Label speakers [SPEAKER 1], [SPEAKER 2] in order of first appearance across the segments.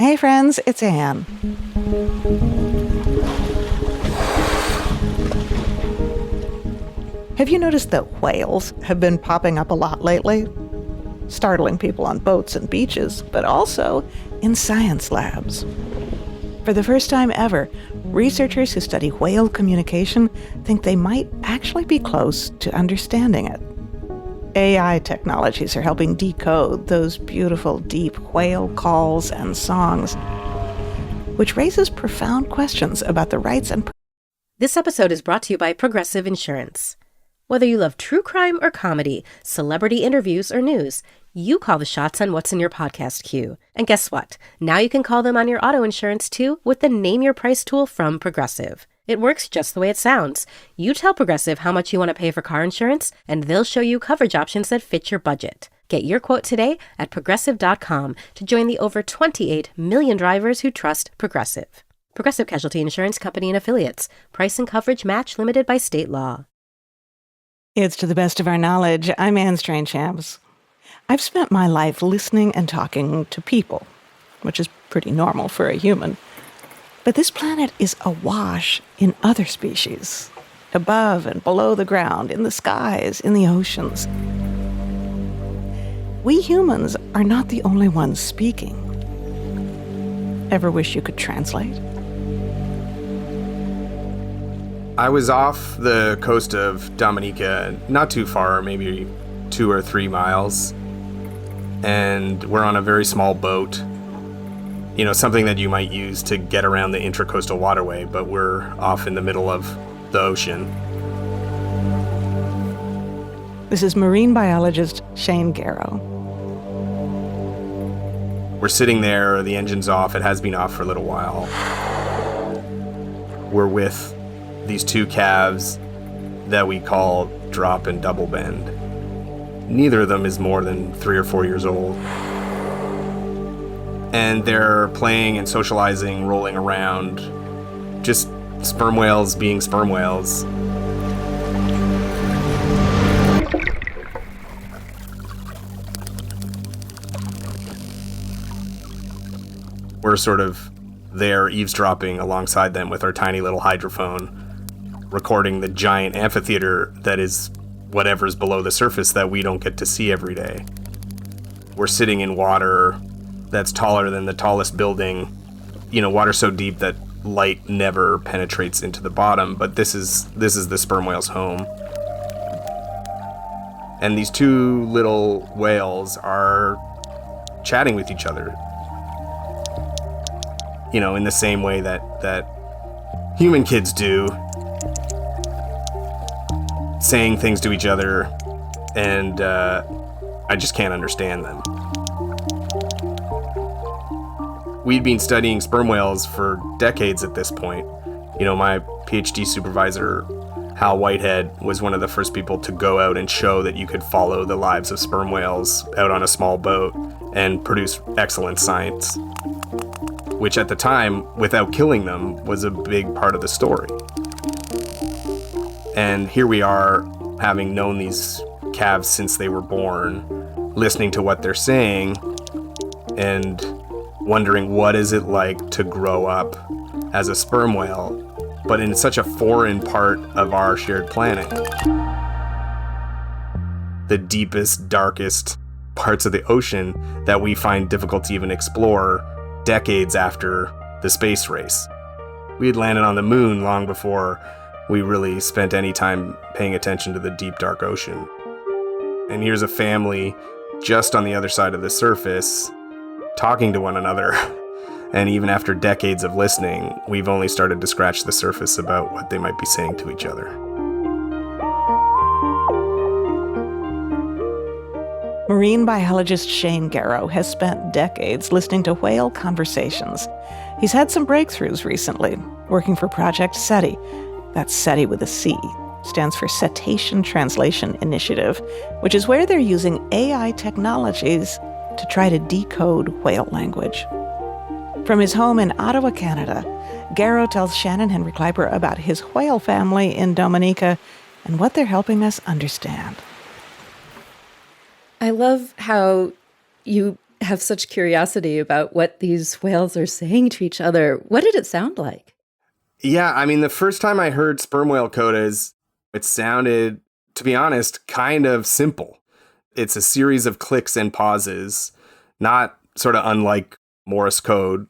[SPEAKER 1] Hey friends, it's Anne. Have you noticed that whales have been popping up a lot lately? Startling people on boats and beaches, but also in science labs. For the first time ever, researchers who study whale communication think they might actually be close to understanding it. AI technologies are helping decode those beautiful, deep whale calls and songs, which raises profound questions about the rights and...
[SPEAKER 2] This episode is brought to you by Progressive Insurance. Whether you love true crime or comedy, celebrity interviews or news, you call the shots on what's in your podcast queue. And guess what? Now you can call them on your auto insurance too with the Name Your Price tool from Progressive. It works just the way it sounds. You tell Progressive how much you want to pay for car insurance, and they'll show you coverage options that fit your budget. Get your quote today at Progressive.com to join the over 28 million drivers who trust Progressive. Progressive Casualty Insurance Company and Affiliates. Price and coverage match limited by state law.
[SPEAKER 1] It's to the best of our knowledge. I'm Anne Strange-Champs. I've spent my life listening and talking to people, which is pretty normal for a human. But this planet is awash in other species, above and below the ground, in the skies, in the oceans. We humans are not the only ones speaking. Ever wish you could translate?
[SPEAKER 3] I was off the coast of Dominica, not too far, maybe 2 or 3 miles, and we're on a very small boat. You know, something that you might use to get around the intracoastal waterway, but we're off in the middle of the ocean.
[SPEAKER 1] This is marine biologist Shane Gero.
[SPEAKER 3] We're sitting there, the engine's off, it has been off for a little while. We're with these 2 calves that we call Drop and Double Bend. Neither of them is more than 3 or 4 years old. And they're playing and socializing, rolling around, just sperm whales being sperm whales. We're sort of there eavesdropping alongside them with our tiny little hydrophone, recording the giant amphitheater that is whatever's below the surface that we don't get to see every day. We're sitting in water that's taller than the tallest building, you know, water so deep that light never penetrates into the bottom, but this is the sperm whale's home. And these 2 little whales are chatting with each other, you know, in the same way that human kids do, saying things to each other, and I just can't understand them. We'd been studying sperm whales for decades at this point. You know, my PhD supervisor, Hal Whitehead, was one of the first people to go out and show that you could follow the lives of sperm whales out on a small boat and produce excellent science, which at the time, without killing them, was a big part of the story. And here we are, having known these calves since they were born, listening to what they're saying, and wondering what is it like to grow up as a sperm whale, but in such a foreign part of our shared planet. The deepest, darkest parts of the ocean that we find difficult to even explore decades after the space race. We had landed on the moon long before we really spent any time paying attention to the deep, dark ocean. And here's a family just on the other side of the surface talking to one another. And even after decades of listening, we've only started to scratch the surface about what they might be saying to each other.
[SPEAKER 1] Marine biologist Shane Gero has spent decades listening to whale conversations. He's had some breakthroughs recently, working for Project SETI. That's SETI with a C. Stands for Cetacean Translation Initiative, which is where they're using AI technologies to try to decode whale language. From his home in Ottawa, Canada, Gero tells Shannon Henry Kleiper about his whale family in Dominica and what they're helping us understand.
[SPEAKER 2] I love how you
[SPEAKER 4] have such curiosity about what these whales are saying to each other. What did it sound like?
[SPEAKER 3] Yeah, I mean, the first time I heard sperm whale codas, it sounded, to be honest, kind of simple. It's a series of clicks and pauses, not sort of unlike Morse code.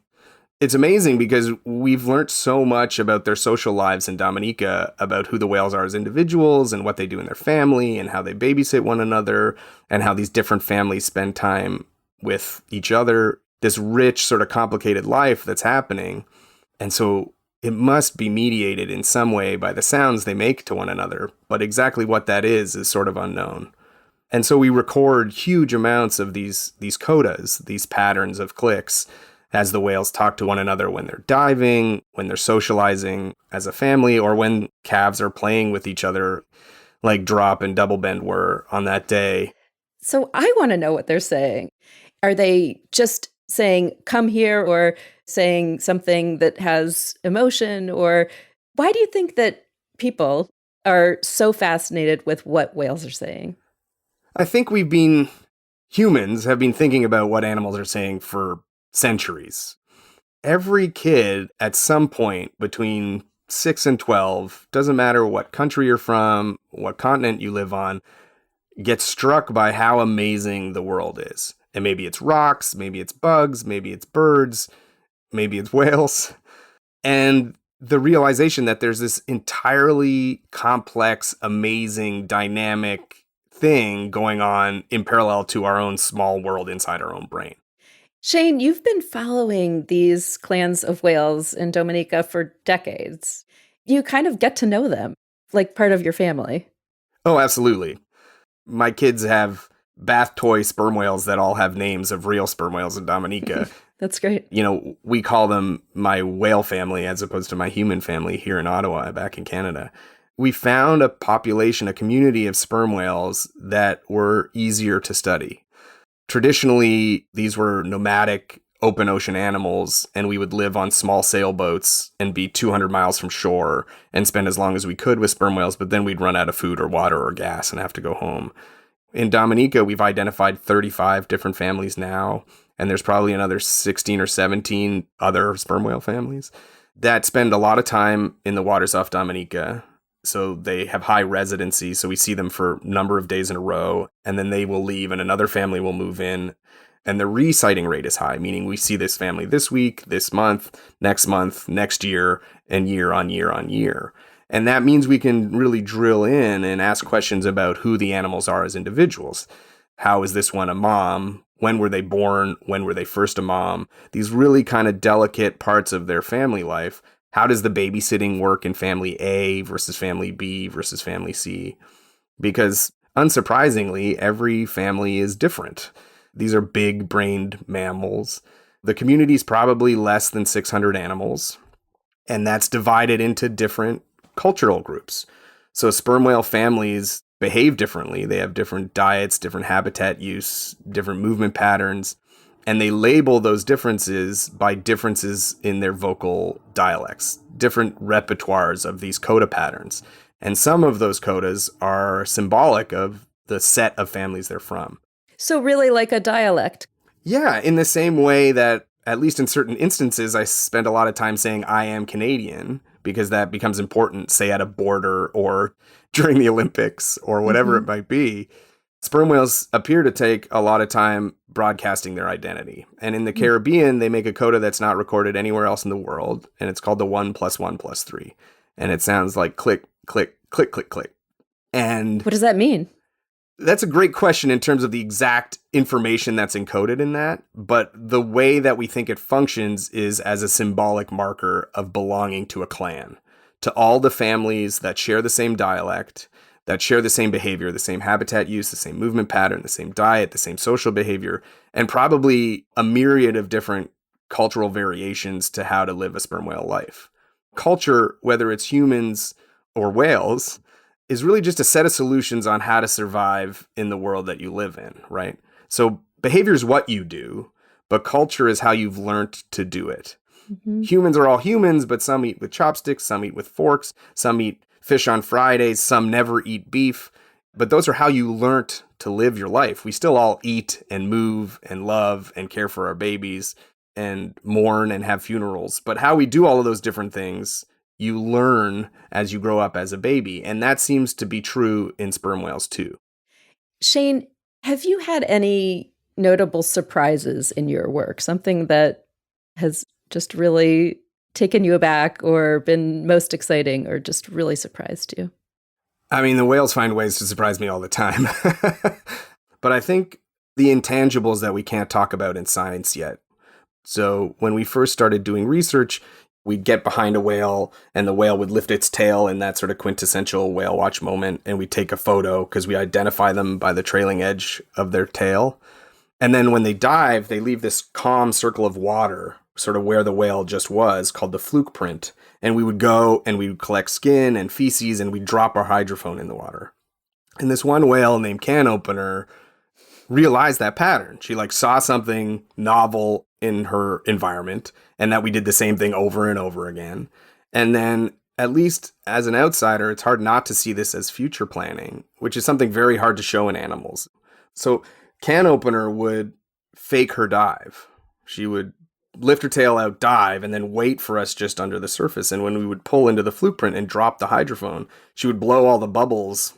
[SPEAKER 3] It's amazing because we've learned so much about their social lives in Dominica, about who the whales are as individuals and what they do in their family and how they babysit one another and how these different families spend time with each other. This rich, sort of complicated life that's happening. And so it must be mediated in some way by the sounds they make to one another. But exactly what that is sort of unknown. And so we record huge amounts of these codas, these patterns of clicks, as the whales talk to one another when they're diving, when they're socializing as a family, or when calves are playing with each other, like Drop and Double Bend were on that day.
[SPEAKER 4] So I want to know what they're saying. Are they just saying, come here, or saying something that has emotion? Or why do you think that people are so fascinated with what whales are saying?
[SPEAKER 3] I think humans have been thinking about what animals are saying for centuries. Every kid at some point between 6 and 12, doesn't matter what country you're from, what continent you live on, gets struck by how amazing the world is. And maybe it's rocks, maybe it's bugs, maybe it's birds, maybe it's whales. And the realization that there's this entirely complex, amazing, dynamic thing going on in parallel to our own small world inside our own brain.
[SPEAKER 4] Shane, you've been following these clans of whales in Dominica for decades. You kind of get to know them, like part of your family.
[SPEAKER 3] Oh, absolutely. My kids have bath toy sperm whales that all have names of real sperm whales in Dominica.
[SPEAKER 4] That's great.
[SPEAKER 3] You know, we call them my whale family as opposed to my human family here in Ottawa, back in Canada. We found a population, a community of sperm whales that were easier to study. Traditionally, these were nomadic, open ocean animals, and we would live on small sailboats and be 200 miles from shore and spend as long as we could with sperm whales, but then we'd run out of food or water or gas and have to go home. In Dominica, we've identified 35 different families now, and there's probably another 16 or 17 other sperm whale families that spend a lot of time in the waters off Dominica. So they have high residency. So we see them for a number of days in a row, and then they will leave and another family will move in. And the resighting rate is high, meaning we see this family this week, this month, next year, and year on year on year. And that means we can really drill in and ask questions about who the animals are as individuals. How is this one a mom? When were they born? When were they first a mom? These really kind of delicate parts of their family life. How does the babysitting work in family A versus family B versus family C? Because unsurprisingly, every family is different. These are big-brained mammals. The community is probably less than 600 animals, and that's divided into different cultural groups. So sperm whale families behave differently. They have different diets, different habitat use, different movement patterns. And they label those differences by differences in their vocal dialects, different repertoires of these coda patterns. And some of those codas are symbolic of the set of families they're from.
[SPEAKER 4] So really like a dialect.
[SPEAKER 3] Yeah, in the same way that, at least in certain instances, I spend a lot of time saying I am Canadian, because that becomes important, say at a border or during the Olympics or whatever it might be. Sperm whales appear to take a lot of time broadcasting their identity. And in the Caribbean, they make a coda that's not recorded anywhere else in the world. And it's called the 1+1+3. And it sounds like click, click, click, click, click. And
[SPEAKER 4] what does that mean?
[SPEAKER 3] That's a great question in terms of the exact information that's encoded in that. But the way that we think it functions is as a symbolic marker of belonging to a clan, to all the families that share the same dialect, that share the same behavior, the same habitat use, the same movement pattern, the same diet, the same social behavior, and probably a myriad of different cultural variations to how to live a sperm whale life. Culture, whether it's humans or whales, is really just a set of solutions on how to survive in the world that you live in, right? So behavior is what you do, but culture is how you've learned to do it. Mm-hmm. Humans are all humans, but some eat with chopsticks, some eat with forks, some eat fish on Fridays, some never eat beef. But those are how you learnt to live your life. We still all eat and move and love and care for our babies and mourn and have funerals. But how we do all of those different things, you learn as you grow up as a baby. And that seems to be true in sperm whales too.
[SPEAKER 4] Shane, have you had any notable surprises in your work? Something that has just really taken you aback or been most exciting or just really surprised you?
[SPEAKER 3] I mean, the whales find ways to surprise me all the time. But I think the intangibles that we can't talk about in science yet. So when we first started doing research, we'd get behind a whale and the whale would lift its tail in that sort of quintessential whale watch moment. And we'd take a photo because we identify them by the trailing edge of their tail. And then when they dive, they leave this calm circle of water, sort of where the whale just was, called the fluke print. And we would go and we would collect skin and feces and we'd drop our hydrophone in the water. And this one whale named Can Opener realized that pattern. She saw something novel in her environment and that we did the same thing over and over again. And then, at least as an outsider, it's hard not to see this as future planning, which is something very hard to show in animals. So Can Opener would fake her dive. She would lift her tail out, dive, and then wait for us just under the surface. And when we would pull into the fluke print and drop the hydrophone, she would blow all the bubbles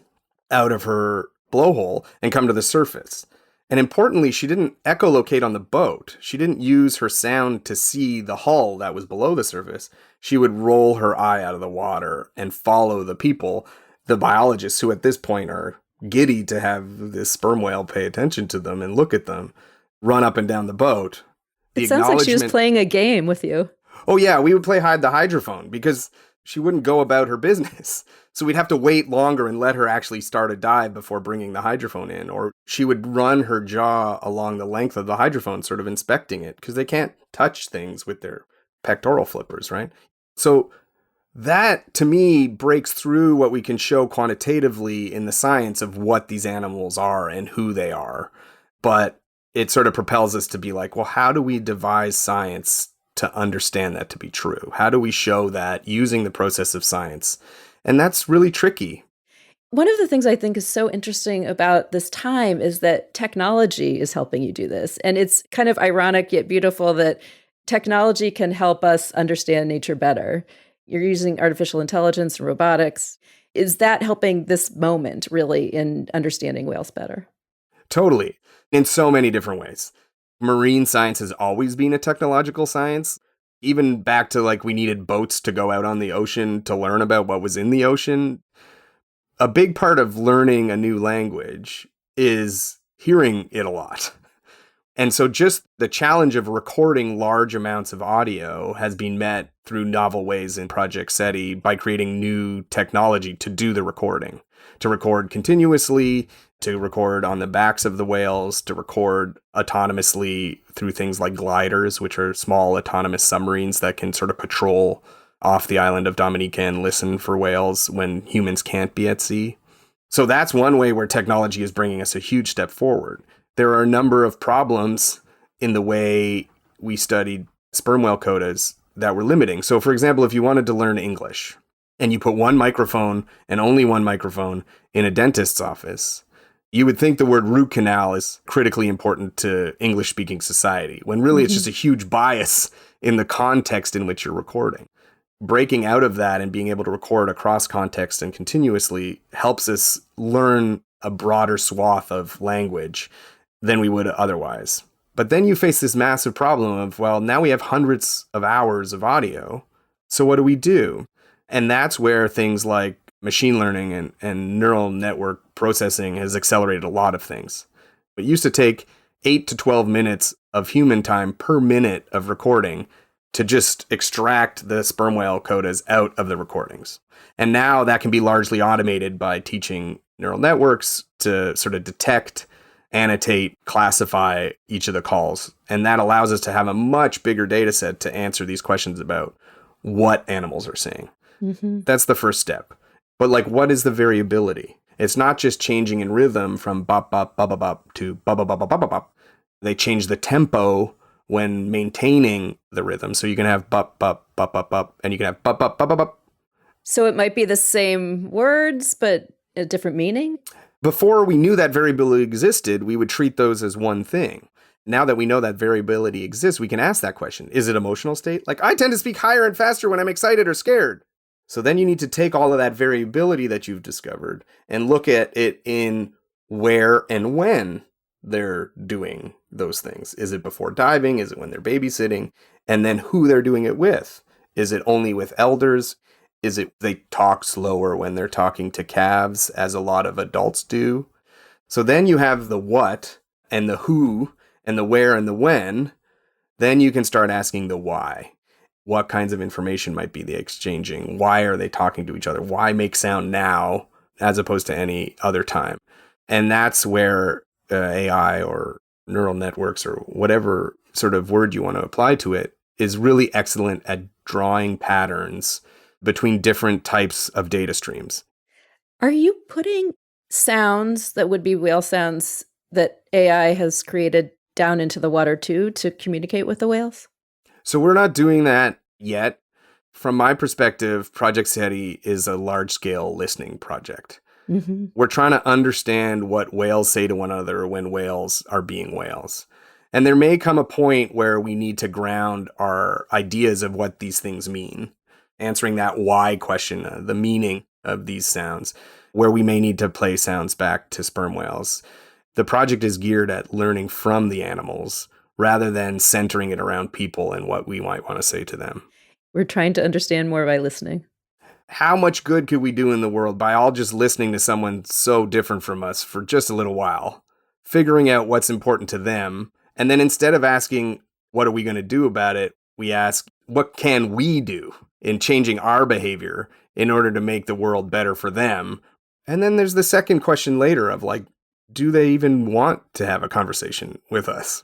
[SPEAKER 3] out of her blowhole and come to the surface. And importantly, she didn't echolocate on the boat. She didn't use her sound to see the hull that was below the surface. She would roll her eye out of the water and follow the people, the biologists, who at this point are giddy to have this sperm whale pay attention to them and look at them, run up and down the boat.
[SPEAKER 4] It sounds like she was playing a game with you.
[SPEAKER 3] Oh, yeah, we would play hide the hydrophone because she wouldn't go about her business. So we'd have to wait longer and let her actually start a dive before bringing the hydrophone in. Or she would run her jaw along the length of the hydrophone, sort of inspecting it, because they can't touch things with their pectoral flippers, right? So that, to me, breaks through what we can show quantitatively in the science of what these animals are and who they are. But it sort of propels us to be like, well, how do we devise science to understand that to be true? How do we show that using the process of science? And that's really tricky.
[SPEAKER 4] One of the things I think is so interesting about this time is that technology is helping you do this. And it's kind of ironic yet beautiful that technology can help us understand nature better. You're using artificial intelligence and robotics. Is that helping this moment really in understanding whales better?
[SPEAKER 3] Totally. In so many different ways. Marine science has always been a technological science. Even back to we needed boats to go out on the ocean to learn about what was in the ocean. A big part of learning a new language is hearing it a lot. And so just the challenge of recording large amounts of audio has been met through novel ways in Project SETI by creating new technology to do the recording, to record continuously, to record on the backs of the whales, to record autonomously through things like gliders, which are small autonomous submarines that can sort of patrol off the island of Dominica and listen for whales when humans can't be at sea. So that's one way where technology is bringing us a huge step forward. There are a number of problems in the way we studied sperm whale codas that were limiting. So, for example, if you wanted to learn English and you put one microphone and only one microphone in a dentist's office, you would think the word root canal is critically important to English-speaking society, when really it's just a huge bias in the context in which you're recording. Breaking out of that and being able to record across context and continuously helps us learn a broader swath of language than we would otherwise. But then you face this massive problem of, well, now we have hundreds of hours of audio. So what do we do? And that's where things like machine learning and neural network processing has accelerated a lot of things. It used to take 8 to 12 minutes of human time per minute of recording to just extract the sperm whale codas out of the recordings. And now that can be largely automated by teaching neural networks to sort of detect, annotate, classify each of the calls. And that allows us to have a much bigger data set to answer these questions about what animals are saying. That's the first step. But what is the variability? It's not just changing in rhythm from bop, bop, bop, bop, bop to bop, bop, bop, bop, bop, bop. They change the tempo when maintaining the rhythm. So you can have bop, bop, bop, bop, bop, and you can have bop, bop, bop, bop, bop.
[SPEAKER 4] So it might be the same words, but a different meaning?
[SPEAKER 3] Before we knew that variability existed, we would treat those as one thing. Now that we know that variability exists, we can ask that question. Is it emotional state? Like, I tend to speak higher and faster when I'm excited or scared. So then you need to take all of that variability that you've discovered and look at it in where and when they're doing those things. Is it before diving? Is it when they're babysitting? And then who they're doing it with. Is it only with elders? Is it they talk slower when they're talking to calves, as a lot of adults do? So then you have the what and the who and the where and the when. Then you can start asking the why. What kinds of information might be they exchanging? Why are they talking to each other? Why make sound now as opposed to any other time? And that's where AI or neural networks or whatever sort of word you want to apply to it is really excellent at drawing patterns between different types of data streams.
[SPEAKER 4] Are you putting sounds that would be whale sounds that AI has created down into the water too to communicate with the whales?
[SPEAKER 3] So we're not doing that yet. From my perspective, Project SETI is a large-scale listening project. Mm-hmm. We're trying to understand what whales say to one another when whales are being whales. And there may come a point where we need to ground our ideas of what these things mean, answering that why question, the meaning of these sounds, where we may need to play sounds back to sperm whales. The project is geared at learning from the animals rather than centering it around people and what we might want to say to them.
[SPEAKER 4] We're trying to understand more by listening.
[SPEAKER 3] How much good could we do in the world by all just listening to someone so different from us for just a little while, figuring out what's important to them, and then instead of asking, what are we going to do about it, we ask, what can we do in changing our behavior in order to make the world better for them? And then there's the second question later of like, do they even want to have a conversation with us?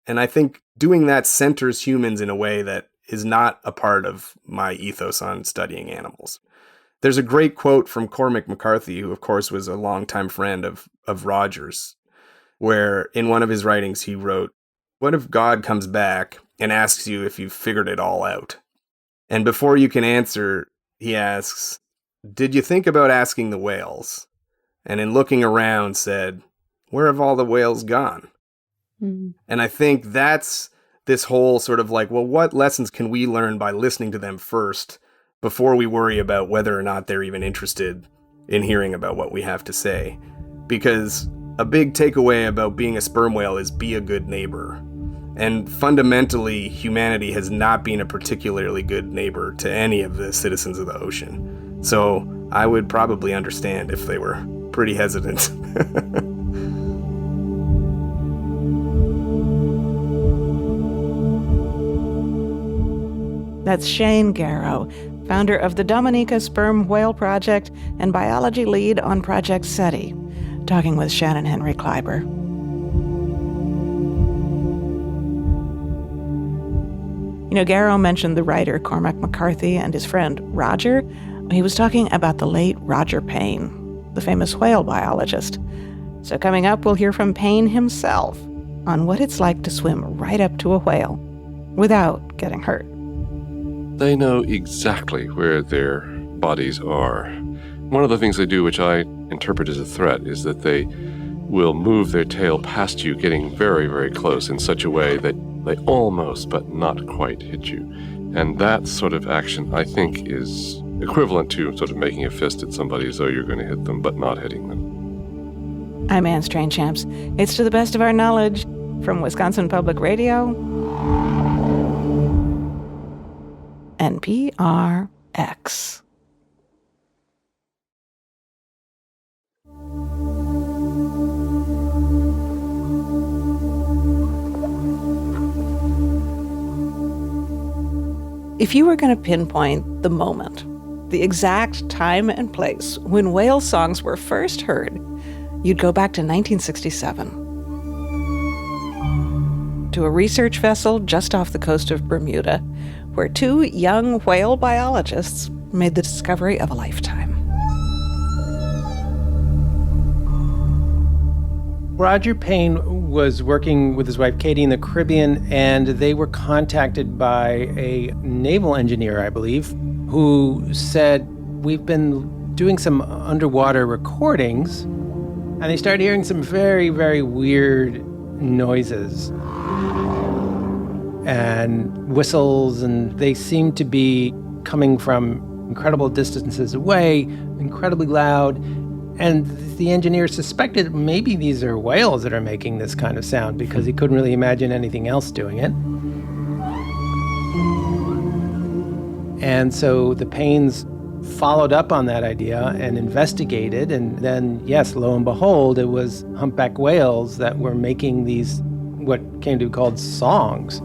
[SPEAKER 3] And I think doing that centers humans in a way that is not a part of my ethos on studying animals. There's a great quote from Cormac McCarthy, who of course was a longtime friend of Rogers, where in one of his writings he wrote, what if God comes back and asks you if you've figured it all out? And before you can answer, he asks, did you think about asking the whales? And in looking around said, where have all the whales gone? Mm-hmm. And I think that's this whole sort of like, well, what lessons can we learn by listening to them first before we worry about whether or not they're even interested in hearing about what we have to say? Because a big takeaway about being a sperm whale is be a good neighbor. And fundamentally, humanity has not been a particularly good neighbor to any of the citizens of the ocean. So I would probably understand if they were pretty hesitant.
[SPEAKER 1] That's Shane Gero, founder of the Dominica Sperm Whale Project and biology lead on Project SETI, talking with Shannon Henry Kleiber. You know, Gero mentioned the writer Cormac McCarthy and his friend Roger. He was talking about the late Roger Payne, the famous whale biologist. So coming up, we'll hear from Payne himself on what it's like to swim right up to a whale without getting hurt.
[SPEAKER 5] They know exactly where their bodies are. One of the things they do, which I interpret as a threat, is that they will move their tail past you, getting very, very close in such a way that they almost, but not quite, hit you. And that sort of action, I think, is equivalent to sort of making a fist at somebody as though you're going to hit them, but not hitting them.
[SPEAKER 1] I'm Anne Strainchamps. It's To the Best of Our Knowledge from Wisconsin Public Radio, NPRX. If you were going to pinpoint the moment, the exact time and place when whale songs were first heard, you'd go back to 1967. To a research vessel just off the coast of Bermuda, where two young whale biologists made the discovery of a lifetime.
[SPEAKER 6] Roger Payne was working with his wife Katie in the Caribbean, and they were contacted by a naval engineer, I believe, who said, we've been doing some underwater recordings, And they started hearing some very, very weird noises and whistles, and they seemed to be coming from incredible distances away, incredibly loud. And the engineer suspected maybe these are whales that are making this kind of sound because he couldn't really imagine anything else doing it. And so the Paynes followed up on that idea and investigated. And then, yes, lo and behold, it was humpback whales that were making these, what came to be called songs.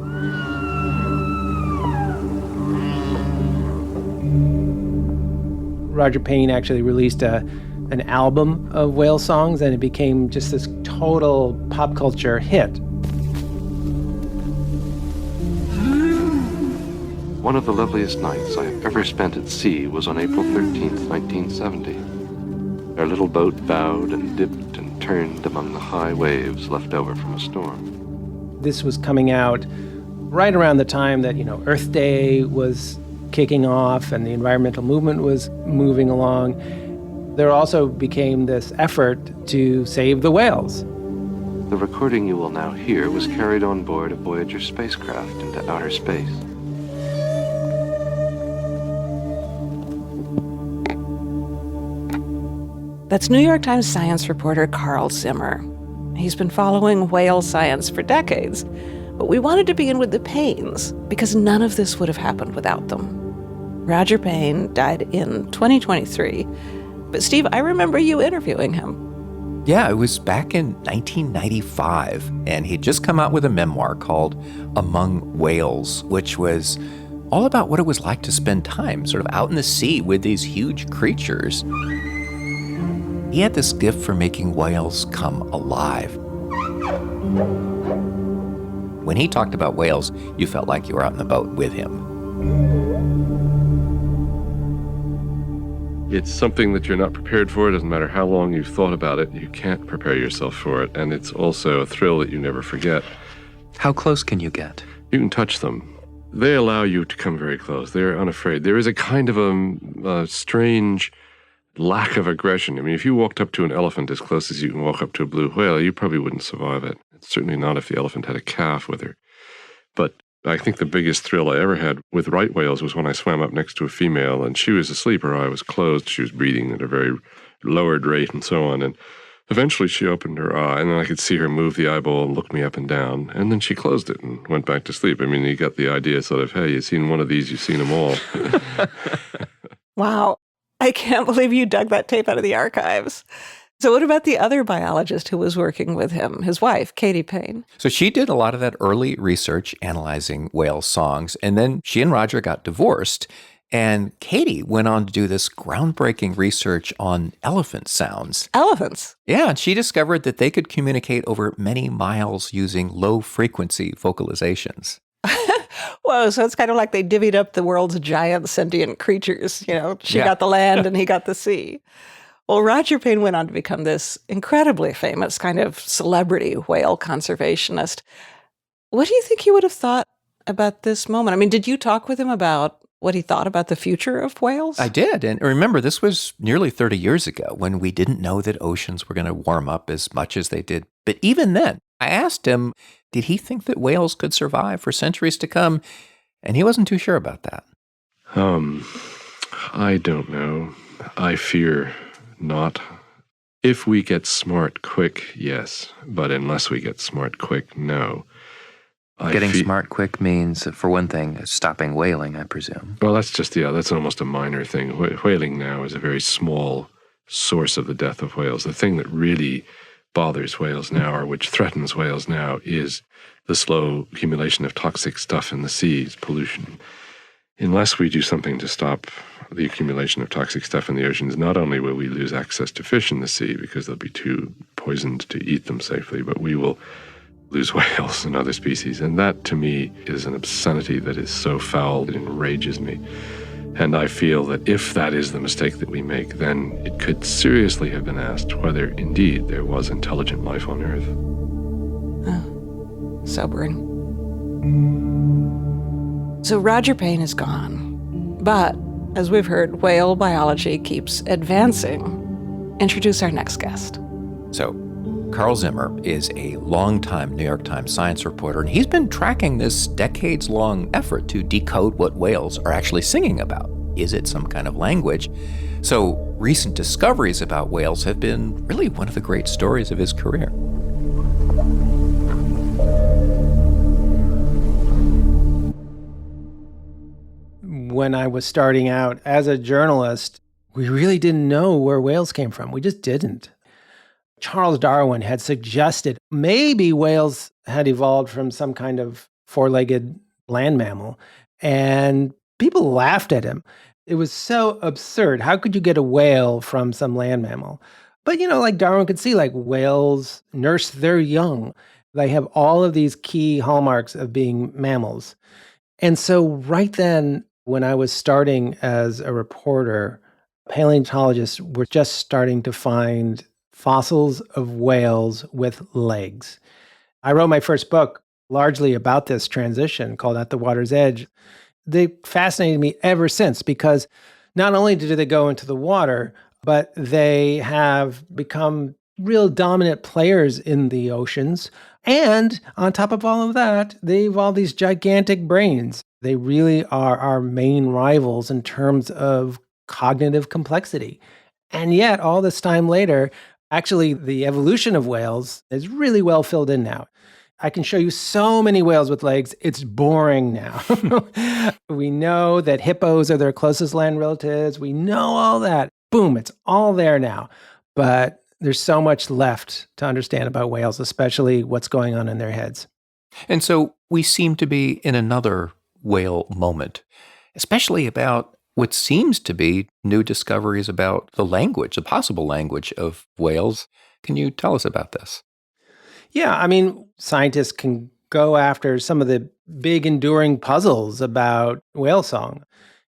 [SPEAKER 6] Roger Payne actually released an album of whale songs, and it became just this total pop culture hit.
[SPEAKER 5] One of the loveliest nights I have ever spent at sea was on April 13th, 1970. Our little boat bowed and dipped and turned among the high waves left over from a storm.
[SPEAKER 6] This was coming out right around the time that, Earth Day was kicking off and the environmental movement was moving along. There also became this effort to save the whales.
[SPEAKER 5] The recording you will now hear was carried on board a Voyager spacecraft into outer space.
[SPEAKER 1] That's New York Times science reporter Carl Zimmer. He's been following whale science for decades, but we wanted to begin with the Paynes because none of this would have happened without them. Roger Payne died in 2023, but Steve, I remember you interviewing him.
[SPEAKER 7] Yeah, it was back in 1995, and he'd just come out with a memoir called Among Whales, which was all about what it was like to spend time sort of out in the sea with these huge creatures. He had this gift for making whales come alive. When he talked about whales, you felt like you were out in the boat with him.
[SPEAKER 5] It's something that you're not prepared for. It doesn't matter how long you've thought about it. You can't prepare yourself for it. And it's also a thrill that you never forget.
[SPEAKER 7] How close can you get?
[SPEAKER 5] You can touch them. They allow you to come very close. They're unafraid. There is a kind of a strange lack of aggression. I mean, if you walked up to an elephant as close as you can walk up to a blue whale, you probably wouldn't survive it. Certainly not if the elephant had a calf with her. But I think the biggest thrill I ever had with right whales was when I swam up next to a female and she was asleep, her eye was closed, she was breathing at a very lowered rate and so on. And eventually she opened her eye and then I could see her move the eyeball and look me up and down. And then she closed it and went back to sleep. I mean, you got the idea sort of, hey, you've seen one of these, you've seen them all.
[SPEAKER 1] Wow. I can't believe you dug that tape out of the archives. So what about the other biologist who was working with him, his wife, Katie Payne?
[SPEAKER 7] So she did a lot of that early research analyzing whale songs, and then she and Roger got divorced, and Katie went on to do this groundbreaking research on elephant sounds.
[SPEAKER 1] Elephants?
[SPEAKER 7] Yeah, and she discovered that they could communicate over many miles using low-frequency vocalizations.
[SPEAKER 1] Whoa, so it's kind of like they divvied up the world's giant sentient creatures. She got the land and he got the sea. Well, Roger Payne went on to become this incredibly famous kind of celebrity whale conservationist. What do you think he would have thought about this moment? I mean, did you talk with him about what he thought about the future of whales?
[SPEAKER 7] I did. And remember, this was nearly 30 years ago when we didn't know that oceans were going to warm up as much as they did. But even then, I asked him, did he think that whales could survive for centuries to come? And he wasn't too sure about that.
[SPEAKER 5] I don't know. I fear not. If we get smart quick, yes. But unless we get smart quick, no.
[SPEAKER 8] Getting smart quick means, for one thing, stopping whaling, I presume.
[SPEAKER 5] Well, that's almost a minor thing. Whaling now is a very small source of the death of whales. The thing that really bothers whales now, or which threatens whales now, is the slow accumulation of toxic stuff in the seas, pollution. Unless we do something to stop the accumulation of toxic stuff in the oceans, not only will we lose access to fish in the sea because they'll be too poisoned to eat them safely, but we will lose whales and other species. And that, to me, is an obscenity that is so foul it enrages me. And I feel that if that is the mistake that we make, then it could seriously have been asked whether indeed there was intelligent life on Earth.
[SPEAKER 1] Oh, sobering. So Roger Payne is gone. But, as we've heard, whale biology keeps advancing. Introduce our next guest.
[SPEAKER 7] So, Carl Zimmer is a longtime New York Times science reporter, and he's been tracking this decades-long effort to decode what whales are actually singing about. Is it some kind of language? So, recent discoveries about whales have been really one of the great stories of his career.
[SPEAKER 6] When I was starting out as a journalist, we really didn't know where whales came from. We just didn't. Charles Darwin had suggested maybe whales had evolved from some kind of four-legged land mammal, and people laughed at him. It was so absurd. How could you get a whale from some land mammal? But, like Darwin could see, like whales nurse their young. They have all of these key hallmarks of being mammals. And so right then, when I was starting as a reporter, paleontologists were just starting to find fossils of whales with legs. I wrote my first book largely about this transition called At the Water's Edge. They fascinated me ever since because not only did they go into the water, but they have become real dominant players in the oceans. And on top of all of that, they evolved these gigantic brains. They really are our main rivals in terms of cognitive complexity. And yet, all this time later, actually, the evolution of whales is really well filled in now. I can show you so many whales with legs. It's boring now. We know that hippos are their closest land relatives. We know all that. Boom, it's all there now. But there's so much left to understand about whales, especially what's going on in their heads.
[SPEAKER 7] And so we seem to be in another whale moment, especially about what seems to be new discoveries about the language, the possible language of whales. Can you tell us about this?
[SPEAKER 6] Yeah, scientists can go after some of the big enduring puzzles about whale song.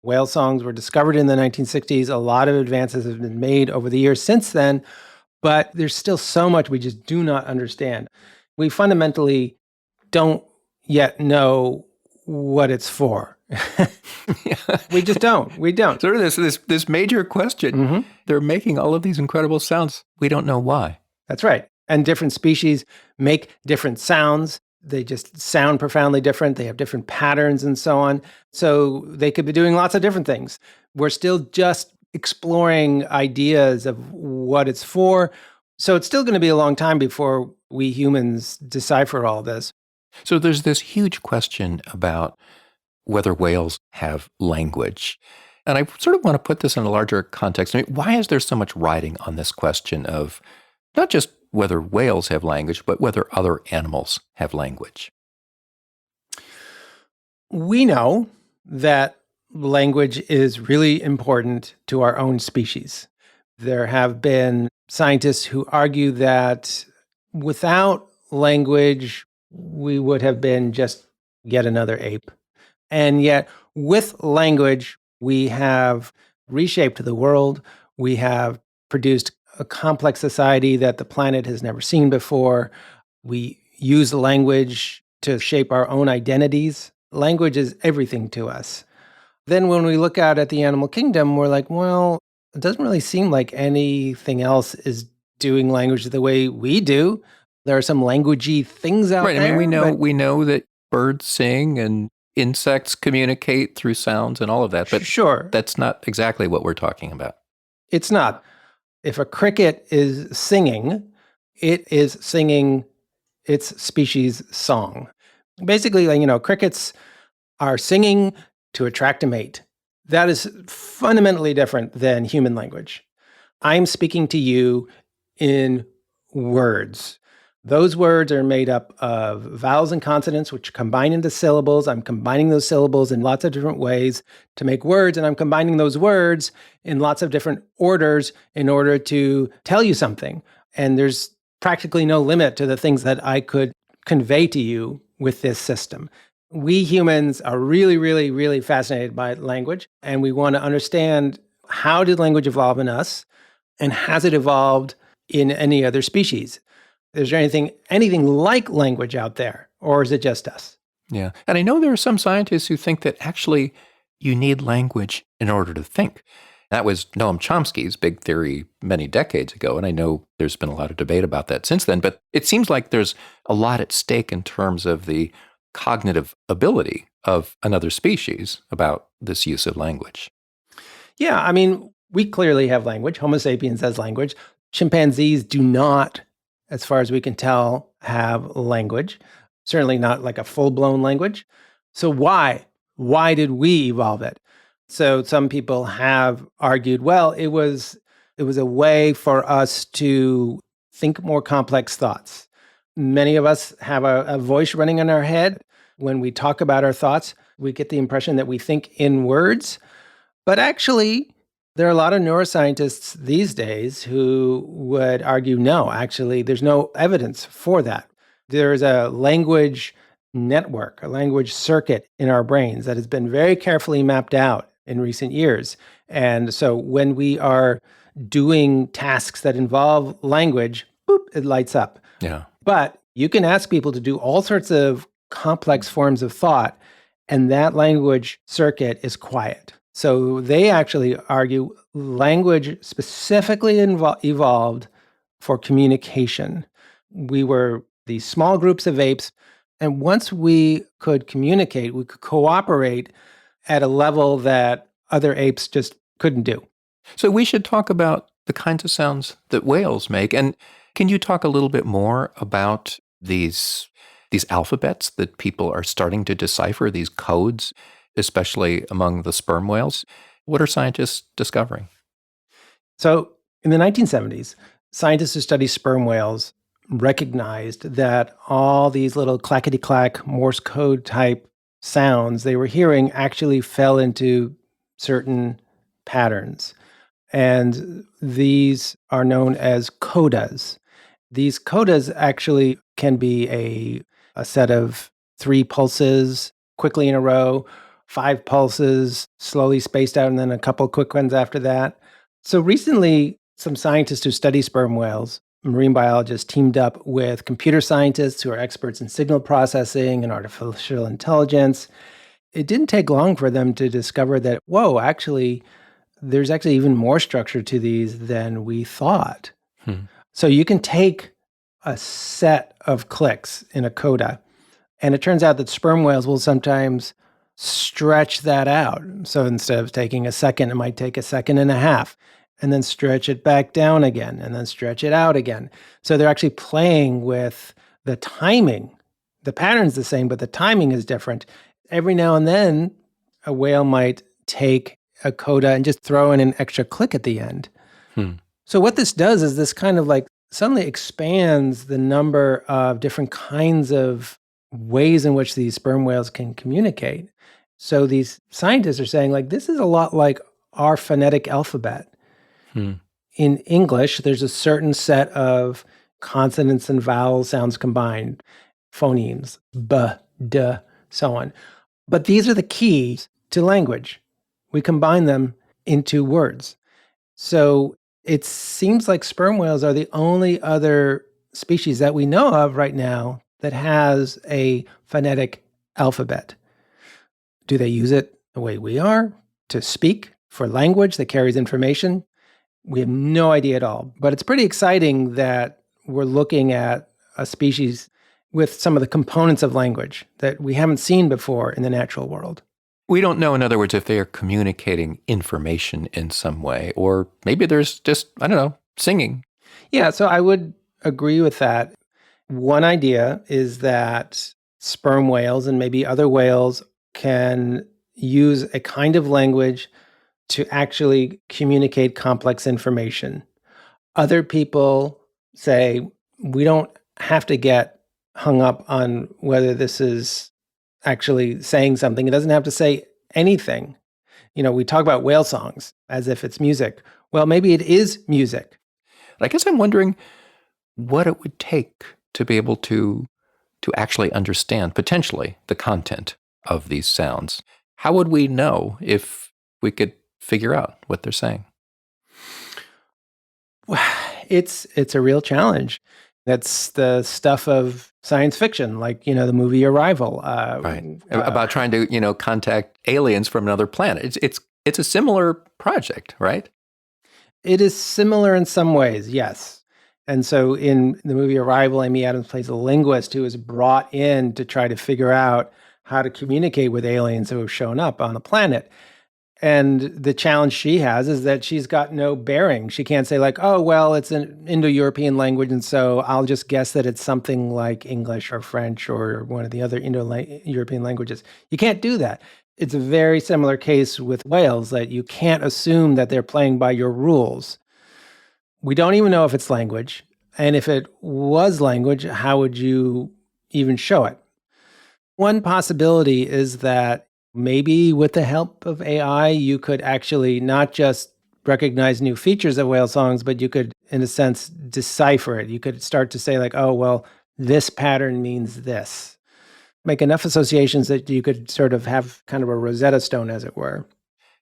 [SPEAKER 6] Whale songs were discovered in the 1960s. A lot of advances have been made over the years since then, but there's still so much we just do not understand. We fundamentally don't yet know what it's for. We just don't. We don't.
[SPEAKER 7] Sort of this major question.
[SPEAKER 6] Mm-hmm.
[SPEAKER 7] They're making all of these incredible sounds. We don't know why.
[SPEAKER 6] That's right. And different species make different sounds. They just sound profoundly different. They have different patterns and so on. So they could be doing lots of different things. We're still just exploring ideas of what it's for. So it's still going to be a long time before we humans decipher all this.
[SPEAKER 7] So there's this huge question about whether whales have language. And I sort of want to put this in a larger context. Why is there so much riding on this question of not just whether whales have language, but whether other animals have language?
[SPEAKER 6] We know that language is really important to our own species. There have been scientists who argue that without language, we would have been just yet another ape. And yet, with language, we have reshaped the world. We have produced a complex society that the planet has never seen before. We use language to shape our own identities. Language is everything to us. Then when we look out at the animal kingdom, we're like, well, it doesn't really seem like anything else is doing language the way we do. There are some languagey things out there.
[SPEAKER 7] Right. We know that birds sing and insects communicate through sounds and all of that. But
[SPEAKER 6] sure,
[SPEAKER 7] that's not exactly what we're talking about.
[SPEAKER 6] It's not. If a cricket is singing, it is singing its species' song. Basically, crickets are singing to attract a mate. That is fundamentally different than human language. I'm speaking to you in words. Those words are made up of vowels and consonants, which combine into syllables. I'm combining those syllables in lots of different ways to make words, and I'm combining those words in lots of different orders in order to tell you something. And there's practically no limit to the things that I could convey to you with this system. We humans are really, really, really fascinated by language, and we want to understand how did language evolve in us, and has it evolved in any other species? Is there anything like language out there, or is it just us?
[SPEAKER 7] Yeah. And I know there are some scientists who think that actually you need language in order to think. That was Noam Chomsky's big theory many decades ago, and I know there's been a lot of debate about that since then, but it seems like there's a lot at stake in terms of the cognitive ability of another species about this use of language.
[SPEAKER 6] Yeah, I mean, we clearly have language. Homo sapiens has language. Chimpanzees do not, as far as we can tell, have language. Certainly not like a full-blown language. So why? Why did we evolve it? So some people have argued, well, it was a way for us to think more complex thoughts. Many of us have a voice running in our head. When we talk about our thoughts, we get the impression that we think in words. But actually, there are a lot of neuroscientists these days who would argue, no, actually, there's no evidence for that. There's a language network, a language circuit in our brains that has been very carefully mapped out in recent years. And so when we are doing tasks that involve language, boop, it lights up.
[SPEAKER 7] Yeah.
[SPEAKER 6] But you can ask people to do all sorts of complex forms of thought, and that language circuit is quiet. So they actually argue language specifically evolved for communication. We were these small groups of apes, and once we could communicate, we could cooperate at a level that other apes just couldn't do.
[SPEAKER 7] So we should talk about the kinds of sounds that whales make. And can you talk a little bit more about these alphabets that people are starting to decipher, these codes, especially among the sperm whales? What are scientists discovering?
[SPEAKER 6] So in the 1970s, scientists who study sperm whales recognized that all these little clackety-clack Morse code type sounds they were hearing actually fell into certain patterns. And these are known as codas. These codas actually can be a set of 3 pulses quickly in a row, 5 pulses slowly spaced out, and then a couple quick ones after that. So recently, some scientists who study sperm whales, marine biologists, teamed up with computer scientists who are experts in signal processing and artificial intelligence. It didn't take long for them to discover that, whoa, actually, there's actually even more structure to these than we thought. So you can take a set of clicks in a coda, and it turns out that sperm whales will sometimes stretch that out. So instead of taking a second, it might take a second and a half, and then stretch it back down again, and then stretch it out again. So they're actually playing with the timing. The pattern's the same, but the timing is different. Every now and then, a whale might take a coda and just throw in an extra click at the end. So what this does is this kind of like suddenly expands the number of different kinds of ways in which these sperm whales can communicate. So these scientists are saying, like, this is a lot like our phonetic alphabet. In English, there's a certain set of consonants and vowel sounds combined, phonemes, b, d, so on. But these are the keys to language. We combine them into words. So it seems like sperm whales are the only other species that we know of right now that has a phonetic alphabet. Do they use it the way we are, to speak for language that carries information? We have no idea at all. But it's pretty exciting that we're looking at a species with some of the components of language that we haven't seen before in the natural world.
[SPEAKER 7] We don't know, in other words, if they are communicating information in some way, or maybe there's just, I don't know, singing.
[SPEAKER 6] Yeah, so I would agree with that. One idea is that sperm whales and maybe other whales can use a kind of language to actually communicate complex information. Other people say we don't have to get hung up on whether this is actually saying something. It doesn't have to say anything. You know, we talk about whale songs as if it's music. Well, maybe it is music.
[SPEAKER 7] I guess I'm wondering what it would take to be able to actually understand, potentially, the content of these sounds. How would we know if we could figure out what they're saying?
[SPEAKER 6] It's a real challenge. That's the stuff of science fiction, like, you know, the movie Arrival.
[SPEAKER 7] Right. About trying to, contact aliens from another planet. It's It's a similar project, right?
[SPEAKER 6] It is similar in some ways, yes. And so in the movie Arrival, Amy Adams plays a linguist who is brought in to try to figure out how to communicate with aliens who have shown up on the planet. And the challenge she has is that she's got no bearing. She can't say like, oh, well, it's an Indo-European language, and so I'll just guess that it's something like English or French or one of the other Indo-European languages. You can't do that. It's a very similar case with whales, that you can't assume that they're playing by your rules. We don't even know if it's language. And if it was language, how would you even show it? One possibility is that maybe with the help of AI, you could actually not just recognize new features of whale songs, but you could, in a sense, decipher it. You could start to say like, oh, well, this pattern means this. Make enough associations that you could sort of have kind of a Rosetta Stone, as it were.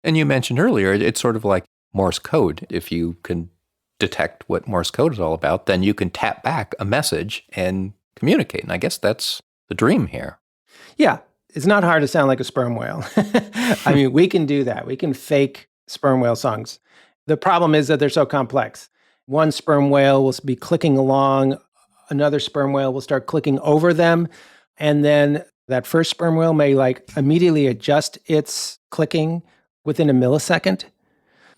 [SPEAKER 7] And you mentioned earlier, it's sort of like Morse code. If you can detect what Morse code is all about, then you can tap back a message and communicate. And I guess that's the dream here.
[SPEAKER 6] Yeah. It's not hard to sound like a sperm whale. I mean, we can do that. We can fake sperm whale songs. The problem is that they're so complex. One sperm whale will be clicking along, another sperm whale will start clicking over them, and then that first sperm whale may like immediately adjust its clicking within a millisecond.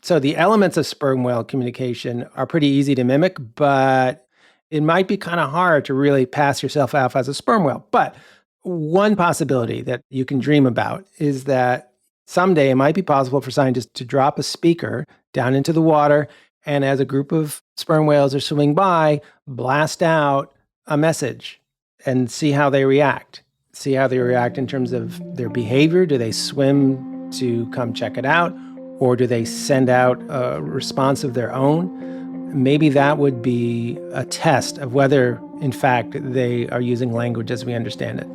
[SPEAKER 6] So the elements of sperm whale communication are pretty easy to mimic, but it might be kind of hard to really pass yourself off as a sperm whale. But one possibility that you can dream about is that someday it might be possible for scientists to drop a speaker down into the water, and as a group of sperm whales are swimming by, blast out a message and see how they react. See how they react in terms of their behavior. Do they swim to come check it out? Or do they send out a response of their own? Maybe that would be a test of whether, in fact, they are using language as we understand it.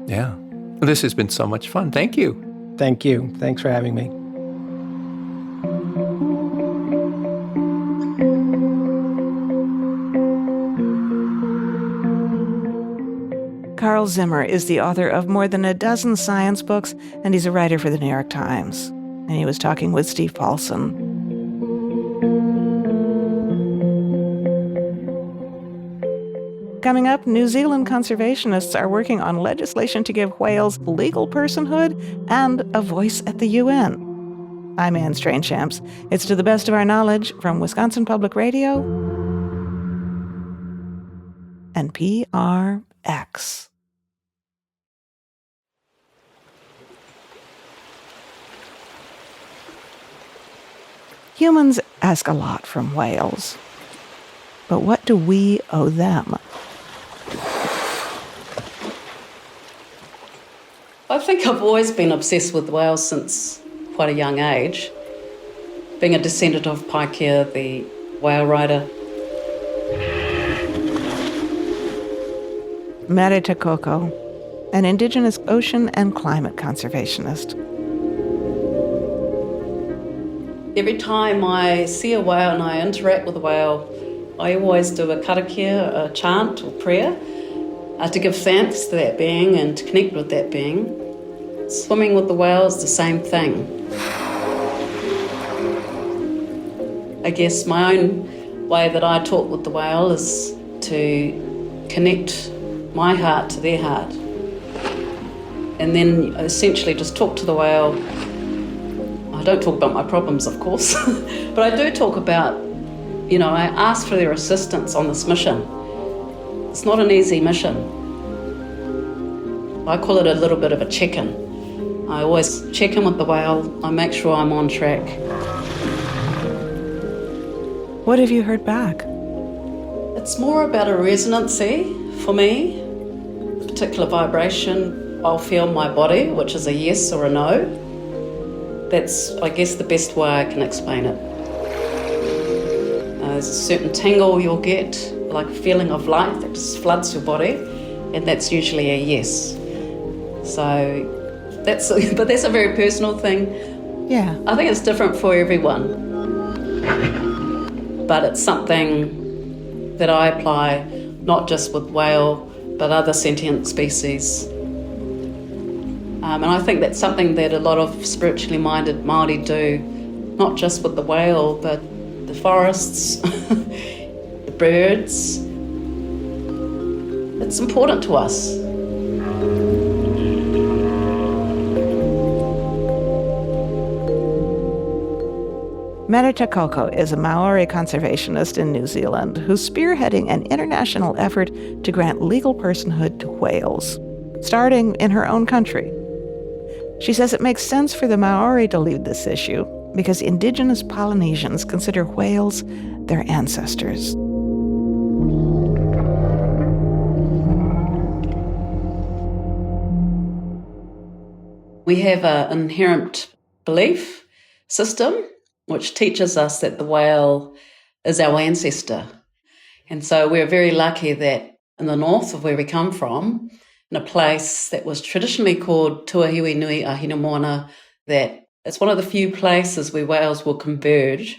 [SPEAKER 7] Yeah. This has been so much fun. Thank you.
[SPEAKER 6] Thank you. Thanks for having me.
[SPEAKER 1] Carl Zimmer is the author of more than a dozen science books, and he's a writer for the New York Times. And he was talking with Steve Paulson. Coming up, New Zealand conservationists are working on legislation to give whales legal personhood and a voice at the UN. I'm Anne Strange-Champs. It's To the Best of Our Knowledge from Wisconsin Public Radio and PRX. Humans ask a lot from whales. But what do we owe them?
[SPEAKER 9] I think I've always been obsessed with whales since quite a young age. Being a descendant of Paikea, the whale rider.
[SPEAKER 1] Mere Takoko, an indigenous ocean and climate conservationist.
[SPEAKER 9] Every time I see a whale and I interact with a whale, I always do a karakia, a chant or prayer, to give thanks to that being and to connect with that being. Swimming with the whale is the same thing. I guess my own way that I talk with the whale is to connect my heart to their heart. And then essentially just talk to the whale. I don't talk about my problems, of course, but I do talk about, I ask for their assistance on this mission. It's not an easy mission. I call it a little bit of a check-in. I always check in with the whale. I make sure I'm on track.
[SPEAKER 1] What have you heard back?
[SPEAKER 9] It's more about a resonancy for me, a particular vibration. I'll feel my body, which is a yes or a no. That's, I guess, the best way I can explain it. There's a certain tingle you'll get, like a feeling of light that just floods your body, and that's usually a yes. So that's a very personal thing.
[SPEAKER 1] Yeah.
[SPEAKER 9] I think it's different for everyone. But it's something that I apply not just with whale, but other sentient species. And I think that's something that a lot of spiritually minded Māori do, not just with the whale, but the forests, the birds. It's important to us.
[SPEAKER 1] Mere Takoko is a Maori conservationist in New Zealand who's spearheading an international effort to grant legal personhood to whales, starting in her own country. She says it makes sense for the Maori to lead this issue because indigenous Polynesians consider whales their ancestors.
[SPEAKER 9] We have an inherent belief system which teaches us that the whale is our ancestor. And so we're very lucky that in the north of where we come from, in a place that was traditionally called Tuahiwi Nui Ahinamona, that it's one of the few places where whales will converge.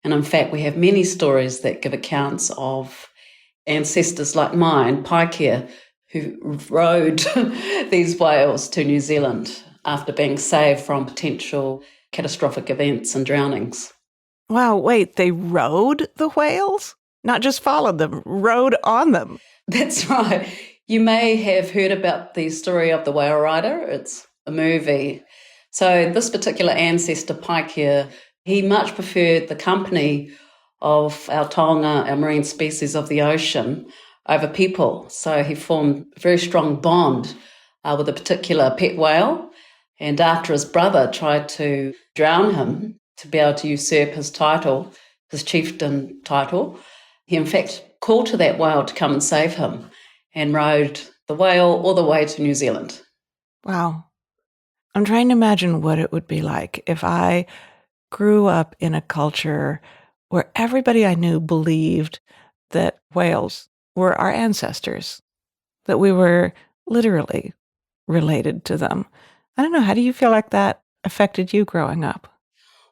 [SPEAKER 9] And in fact, we have many stories that give accounts of ancestors like mine, Paikea, who rode these whales to New Zealand after being saved from potential catastrophic events and drownings.
[SPEAKER 1] Wow, wait, they rode the whales? Not just followed them, rode on them.
[SPEAKER 9] That's right. You may have heard about the story of the whale rider. It's a movie. So this particular ancestor, Paikea, he much preferred the company of our taonga, our marine species of the ocean, over people. So he formed a very strong bond with a particular pet whale. And after his brother tried to drown him to be able to usurp his title, his chieftain title, he in fact called to that whale to come and save him and rode the whale all the way to New Zealand.
[SPEAKER 1] Wow. I'm trying to imagine what it would be like if I grew up in a culture where everybody I knew believed that whales were our ancestors, that we were literally related to them. I don't know, how do you feel like that affected you growing up?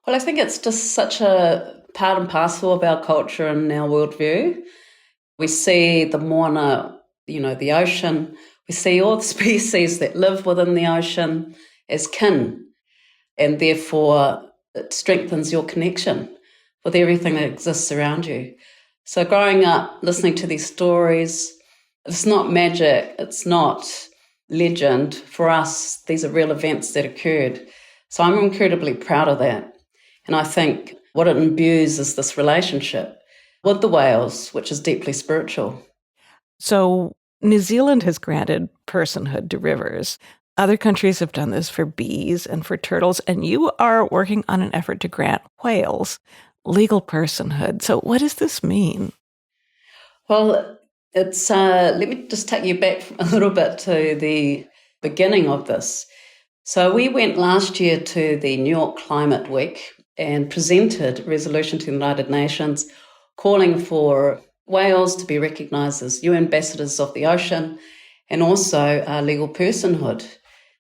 [SPEAKER 9] Well, I think it's just such a part and parcel of our culture and our worldview. We see the moana, the ocean. We see all the species that live within the ocean as kin, and therefore it strengthens your connection with everything that exists around you. So growing up, listening to these stories, it's not magic, it's not legend. For us, these are real events that occurred. So I'm incredibly proud of that. And I think what it imbues is this relationship with the whales, which is deeply spiritual.
[SPEAKER 1] So New Zealand has granted personhood to rivers. Other countries have done this for bees and for turtles, and you are working on an effort to grant whales legal personhood. So what does this mean?
[SPEAKER 9] Well, it's let me just take you back a little bit to the beginning of this. So we went last year to the New York Climate Week and presented a resolution to the United Nations calling for whales to be recognised as UN ambassadors of the ocean and also legal personhood.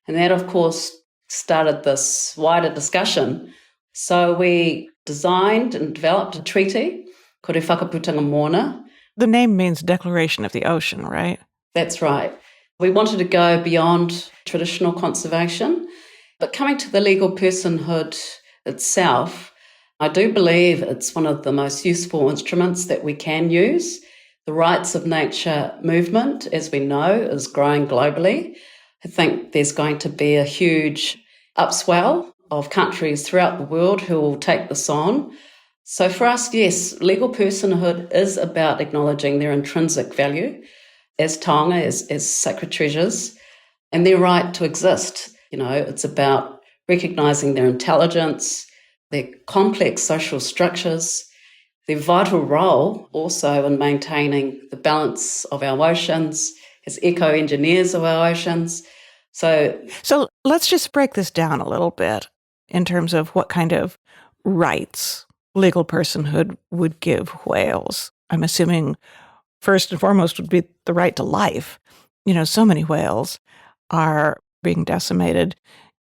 [SPEAKER 9] And that, of course, started this wider discussion. So we designed and developed a treaty called Te Whakaputanga Moana.
[SPEAKER 1] The name means Declaration of the Ocean, right?
[SPEAKER 9] That's right. We wanted to go beyond traditional conservation, but coming to the legal personhood itself, I do believe it's one of the most useful instruments that we can use. The rights of nature movement, as we know, is growing globally. I think there's going to be a huge upswell of countries throughout the world who will take this on. So for us, yes, legal personhood is about acknowledging their intrinsic value as taonga, as sacred treasures, and their right to exist. It's about recognising their intelligence, their complex social structures, their vital role also in maintaining the balance of our oceans, as eco-engineers of our oceans. So
[SPEAKER 1] let's just break this down a little bit in terms of what kind of rights legal personhood would give whales. I'm assuming first and foremost would be the right to life. So many whales are being decimated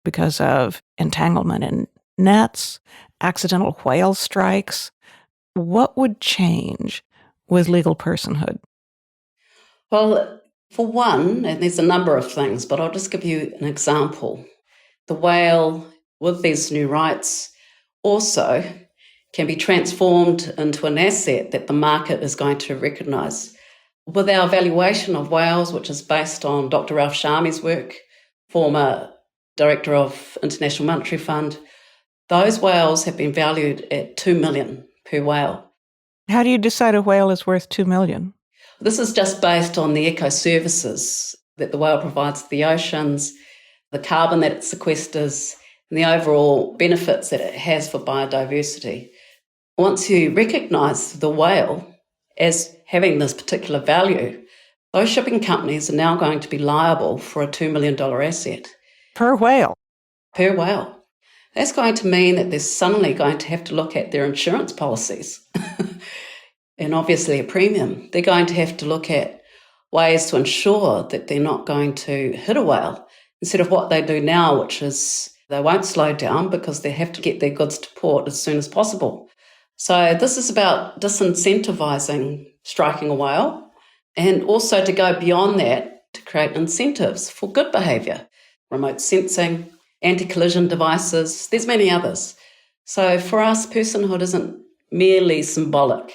[SPEAKER 1] because of entanglement in nets, accidental whale strikes. What would change with legal personhood?
[SPEAKER 9] Well, For one, and there's a number of things, but I'll just give you an example. The whale, with these new rights, also can be transformed into an asset that the market is going to recognise. With our valuation of whales, which is based on Dr. Ralph Sharmi's work, former director of International Monetary Fund, those whales have been valued at $2 million per whale.
[SPEAKER 1] How do you decide a whale is worth $2 million?
[SPEAKER 9] This is just based on the eco-services that the whale provides to the oceans, the carbon that it sequesters, and the overall benefits that it has for biodiversity. Once you recognise the whale as having this particular value, those shipping companies are now going to be liable for a $2 million asset.
[SPEAKER 1] Per whale?
[SPEAKER 9] Per whale. That's going to mean that they're suddenly going to have to look at their insurance policies and obviously a premium. They're going to have to look at ways to ensure that they're not going to hit a whale instead of what they do now, which is they won't slow down because they have to get their goods to port as soon as possible. So this is about disincentivising striking a whale and also to go beyond that to create incentives for good behaviour. Remote sensing, anti-collision devices, there's many others. So for us, personhood isn't merely symbolic.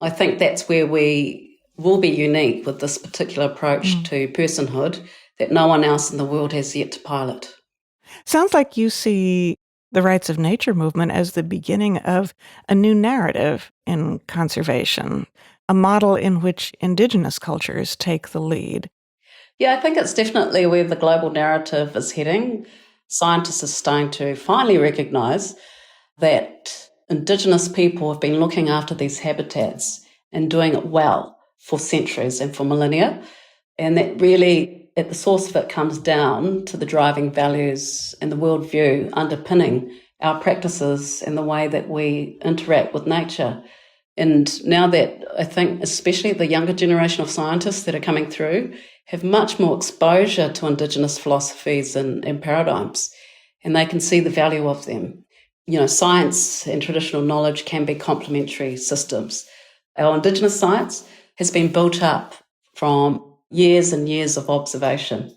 [SPEAKER 9] I think that's where we will be unique with this particular approach to personhood that no one else in the world has yet to pilot.
[SPEAKER 1] Sounds like you see the rights of nature movement as the beginning of a new narrative in conservation, a model in which indigenous cultures take the lead.
[SPEAKER 9] Yeah, I think it's definitely where the global narrative is heading. Scientists are starting to finally recognise that Indigenous people have been looking after these habitats and doing it well for centuries and for millennia, and that really at the source of it comes down to the driving values and the worldview underpinning our practices and the way that we interact with nature. And now that I think especially the younger generation of scientists that are coming through have much more exposure to Indigenous philosophies and paradigms, and they can see the value of them. You know, science and traditional knowledge can be complementary systems. Our Indigenous science has been built up from years and years of observation.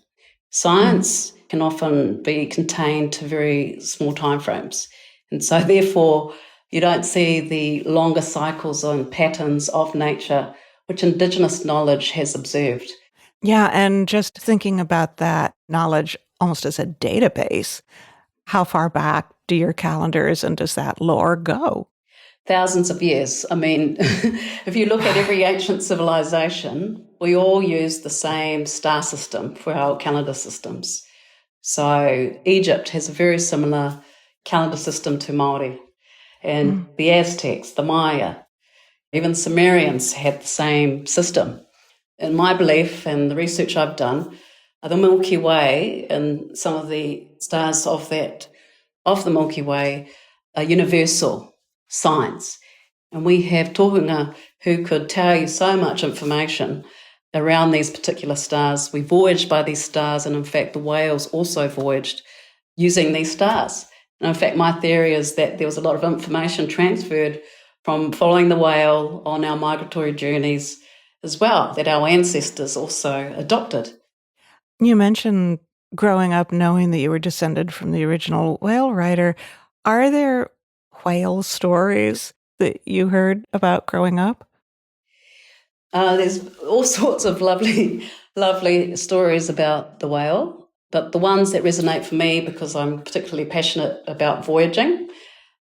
[SPEAKER 9] Science can often be contained to very small timeframes, and so therefore you don't see the longer cycles and patterns of nature which Indigenous knowledge has observed.
[SPEAKER 1] Yeah, and just thinking about that knowledge almost as a database, how far back do your calendars and does that lore go?
[SPEAKER 9] Thousands of years. I mean, if you look at every ancient civilization, we all use the same star system for our calendar systems. So Egypt has a very similar calendar system to Māori, and the Aztecs, the Maya, even Sumerians had the same system. In my belief and the research I've done, the Milky Way and some of the stars of the Milky Way are universal signs. And we have tohunga who could tell you so much information around these particular stars. We voyaged by these stars, and in fact, the whales also voyaged using these stars. And in fact, my theory is that there was a lot of information transferred from following the whale on our migratory journeys as well, that our ancestors also adopted.
[SPEAKER 1] You mentioned growing up knowing that you were descended from the original whale writer. Are there whale stories that you heard about growing up?
[SPEAKER 9] There's all sorts of lovely, lovely stories about the whale, but the ones that resonate for me, because I'm particularly passionate about voyaging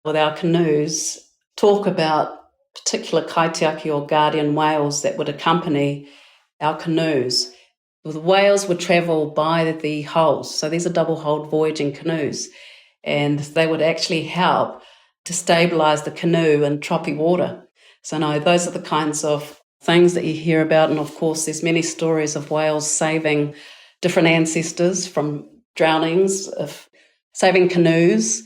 [SPEAKER 9] with our canoes, talk about particular kaitiaki or guardian whales that would accompany our canoes. The whales would travel by the hulls, so these are double-hulled voyaging canoes, and they would actually help to stabilise the canoe in choppy water. So no, those are the kinds of things that you hear about, and of course there's many stories of whales saving different ancestors from drownings, of saving canoes.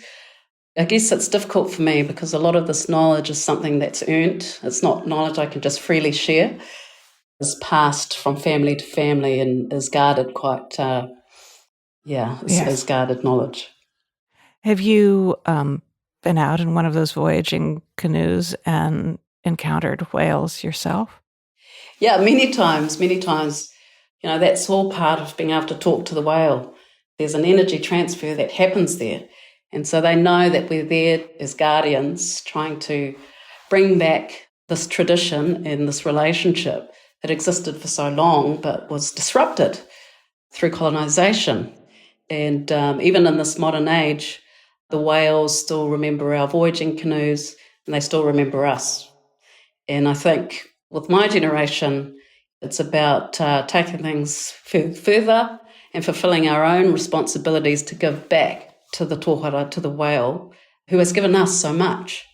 [SPEAKER 9] I guess it's difficult for me because a lot of this knowledge is something that's earned. It's not knowledge I can just freely share. It's passed from family to family and is guarded quite, is guarded knowledge.
[SPEAKER 1] Have you been out in one of those voyaging canoes and encountered whales yourself?
[SPEAKER 9] Yeah, many times. That's all part of being able to talk to the whale. There's an energy transfer that happens there. And so they know that we're there as guardians trying to bring back this tradition and this relationship that existed for so long but was disrupted through colonisation. And even in this modern age, the whales still remember our voyaging canoes and they still remember us. And I think with my generation, it's about taking things further and fulfilling our own responsibilities to give back to the tōhara, to the whale, who has given us so much,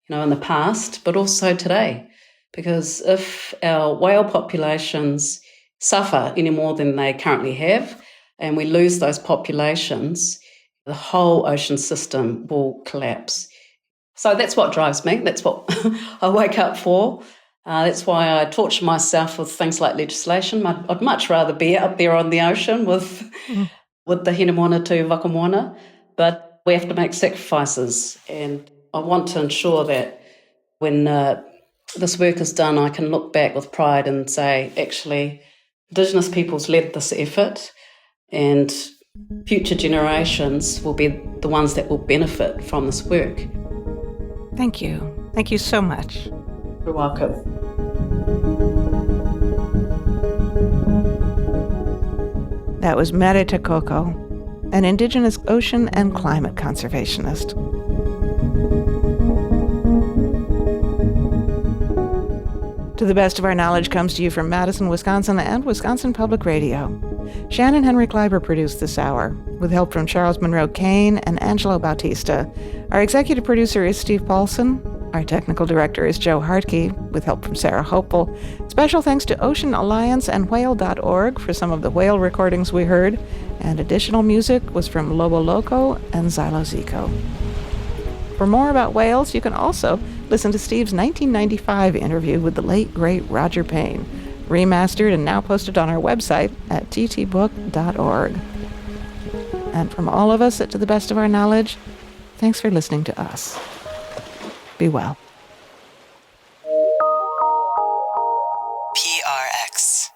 [SPEAKER 9] in the past, but also today. Because if our whale populations suffer any more than they currently have, and we lose those populations, the whole ocean system will collapse. So that's what drives me. That's what I wake up for. That's why I torture myself with things like legislation. I'd much rather be out there on the ocean with the hina moana to wakamoana, but we have to make sacrifices. And I want to ensure that when this work is done, I can look back with pride and say, actually, Indigenous peoples led this effort, and future generations will be the ones that will benefit from this work.
[SPEAKER 1] Thank you. Thank you so much.
[SPEAKER 9] You're welcome.
[SPEAKER 1] That was Mere Takoko, an Indigenous ocean and climate conservationist. To the Best of Our Knowledge comes to you from Madison, Wisconsin, and Wisconsin Public Radio. Shannon Henry Kleiber produced this hour, with help from Charles Monroe Kane and Angelo Bautista. Our executive producer is Steve Paulson. Our technical director is Joe Hartke, with help from Sarah Hopel. Special thanks to Ocean Alliance and Whale.org for some of the whale recordings we heard, and additional music was from Lobo Loco and Xylozico. For more about whales, you can also listen to Steve's 1995 interview with the late, great Roger Payne, remastered and now posted on our website at ttbook.org. And from all of us at To the Best of Our Knowledge, thanks for listening to us. Be well.
[SPEAKER 10] PRX.